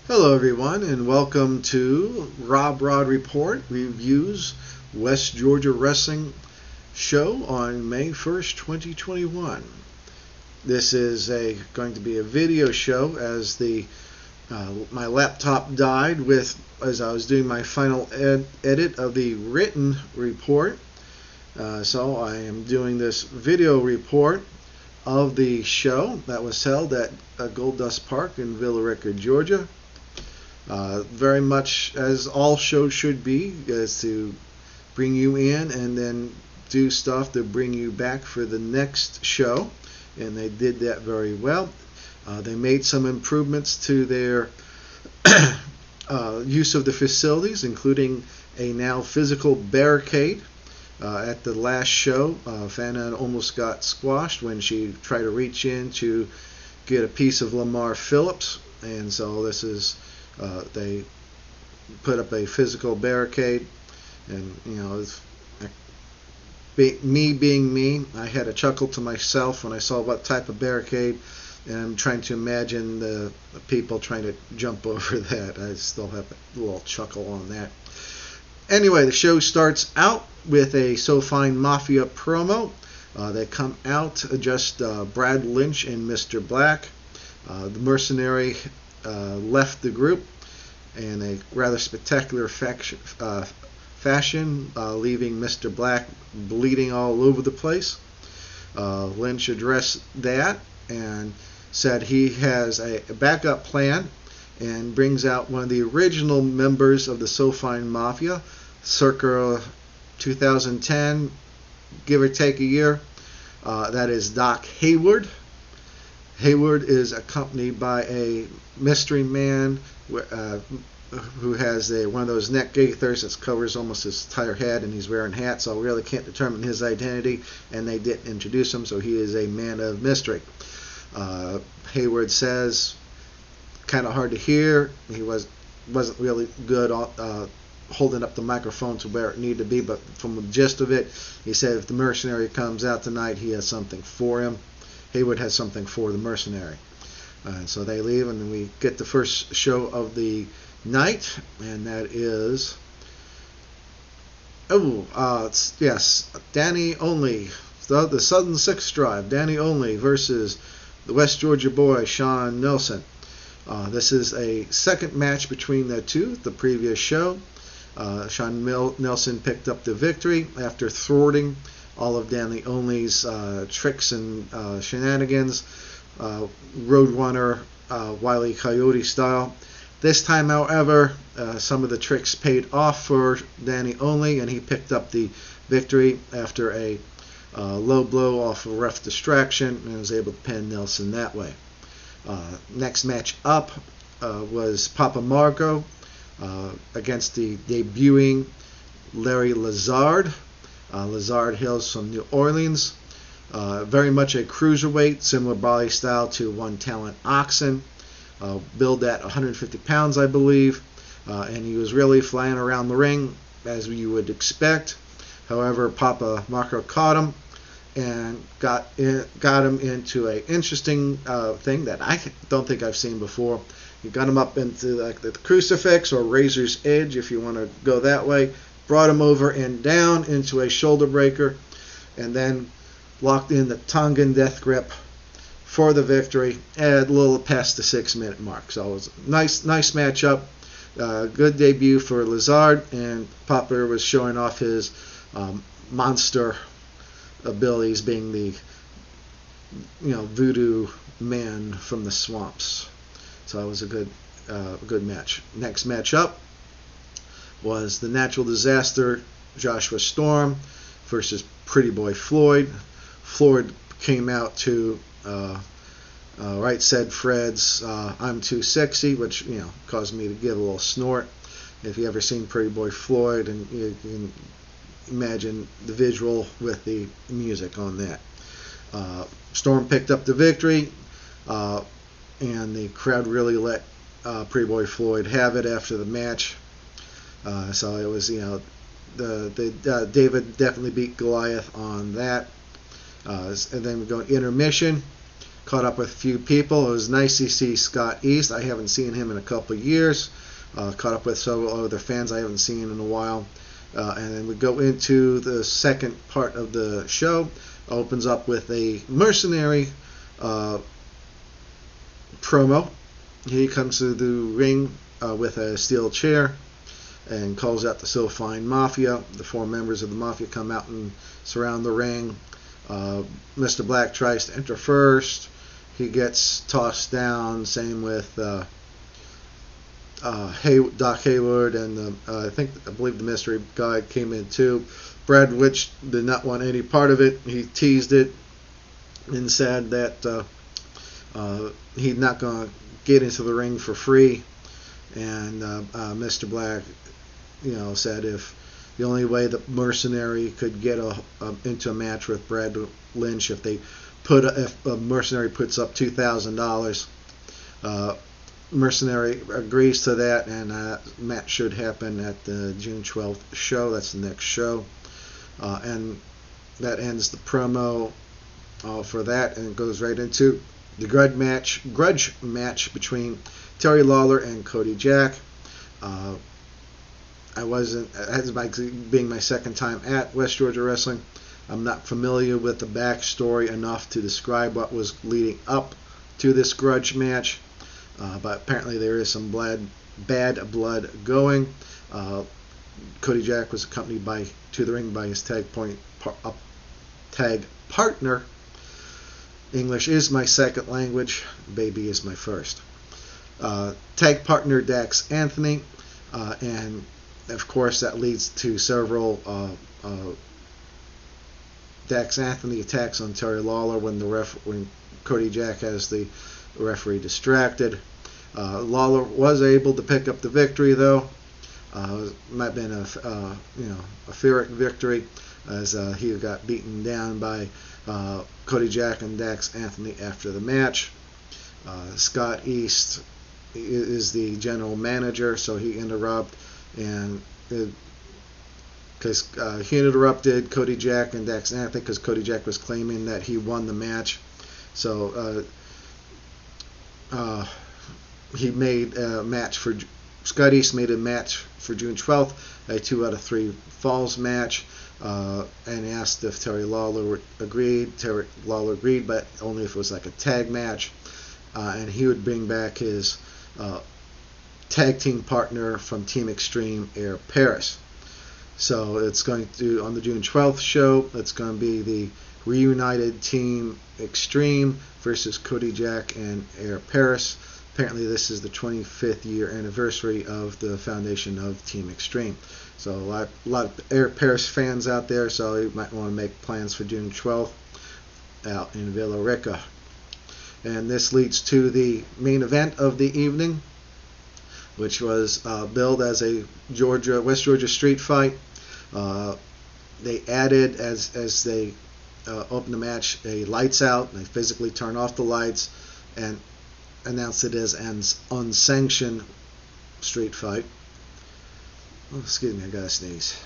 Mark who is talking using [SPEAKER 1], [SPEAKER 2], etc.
[SPEAKER 1] Hello everyone and welcome to RobBrod Report Reviews West Georgia Wrestling Show on May 1st, 2021. This is going to be a video show as my laptop died as I was doing my final edit of the written report. So I am doing this video report of the show that was held at Gold Dust Park in Villia Rica, Georgia. Very much as all shows should be, is to bring you in and then do stuff to bring you back for the next show, and they did that very well. They made some improvements to their use of the facilities, including a now physical barricade. At the last show, Fana almost got squashed when she tried to reach in to get a piece of Lamar Phillips, and so they put up a physical barricade, and me being me, I had a chuckle to myself when I saw what type of barricade, and I'm trying to imagine the people trying to jump over that. I still have a little chuckle on that. Anyway, the show starts out with a So Fine Mafia promo. They come out just Brad Lynch and Mr. Black. The mercenary left the group in a rather spectacular fashion, leaving Mr. Black bleeding all over the place. Lynch addressed that and said he has a backup plan and brings out one of the original members of the So Fine Mafia, circa 2010, give or take a year. That is Doc Hayward. Hayward is accompanied by a mystery man who has one of those neck gaithers that covers almost his entire head, and he's wearing hats, so I really can't determine his identity, and they didn't introduce him, so he is a man of mystery. Hayward says, kind of hard to hear, he wasn't really good holding up the microphone to where it needed to be, but from the gist of it, he said if the mercenary comes out tonight, he has something for him. Hayward has something for the mercenary. So they leave, and then we get the first show of the night, and that is Danny Only, the Southern Six Drive, Danny Only versus the West Georgia boy Sean Nelson. This is a second match between the two. The previous show, Sean Nelson picked up the victory after thwarting all of Danny Only's tricks and shenanigans, Roadrunner, Wile E. Coyote style. This time, however, some of the tricks paid off for Danny Only, and he picked up the victory after a low blow off a ref distraction, and was able to pin Nelson that way. Next match up was Papa Marco against the debuting Larry Lazard. Lazard hails from New Orleans. Very much a cruiserweight, similar body style to One Talent Oxen. Billed at 150 pounds, I believe. And he was really flying around the ring, as you would expect. However, Papa Marco caught him and got him into an interesting thing that I don't think I've seen before. He got him up into the crucifix, or razor's edge if you want to go that way, brought him over and down into a shoulder breaker, and then locked in the Tongan death grip for the victory at a little past the 6-minute mark. So it was a nice matchup. Good debut for Lazard, and Papa was showing off his monster abilities, being the voodoo man from the swamps. So it was a good match. Next match up was the Natural Disaster Joshua Storm versus Pretty Boy Floyd. Floyd came out to Right Said Fred's I'm Too Sexy, which caused me to give a little snort. If you ever seen Pretty Boy Floyd, and you can imagine the visual with the music on that. Storm picked up the victory, and the crowd really let Pretty Boy Floyd have it after the match. So it was, David definitely beat Goliath on that. And then we go intermission. caught up with a few people. It was nice to see Scott East. I haven't seen him in a couple of years. Caught up with several other fans I haven't seen in a while. And then we go into the second part of the show. Opens up with a mercenary promo. He comes to the ring with a steel chair and calls out the Silphine Mafia. The 4 members of the Mafia come out and surround the ring. Mr. Black tries to enter first. He gets tossed down. Same with Doc Hayward, and I believe the mystery guy came in too. Brad Witch did not want any part of it. He teased it and said that he's not going to get into the ring for free. And Mr. Black, said if the only way the mercenary could get into a match with Brad Lynch if a mercenary puts up $2,000. Mercenary agrees to that, and match should happen at the June 12th show. That's the next show, and that ends the promo for that, and it goes right into the grudge match between Terry Lawler and Cody Jack. Being my second time at West Georgia Wrestling, I'm not familiar with the backstory enough to describe what was leading up to this grudge match. But apparently there is some bad blood going. Cody Jack was accompanied to the ring by his tag partner. English is my second language. Baby is my first. Tag partner Dax Anthony. And of course that leads to several Dax Anthony attacks on Terry Lawler when Cody Jack has the referee distracted. Lawler was able to pick up the victory, though. Might have been a Pyrrhic victory, as he got beaten down by Cody Jack and Dax Anthony after the match. Scott East is the general manager, so he interrupted, and because he interrupted Cody Jack and Dax Anthony because Cody Jack was claiming that he won the match. So he made a match for Scott East made a match for June 12th, a 2 out of 3 falls match, and asked if Terry Lawler agreed. Terry Lawler agreed, but only if it was like a tag match, and he would bring back his tag team partner from Team Extreme, Air Paris. So it's going to, on the June 12th show, it's going to be the reunited Team Extreme versus Cody Jack and Air Paris. Apparently this is the 25th year anniversary of the foundation of Team Extreme. So a lot of Air Paris fans out there, so you might want to make plans for June 12th out in Villia Rica. And this leads to the main event of the evening, which was billed as a West Georgia street fight. They added, as they opened the match, a lights out. They physically turn off the lights and announced it as an unsanctioned street fight. Oh, excuse me, I gotta sneeze.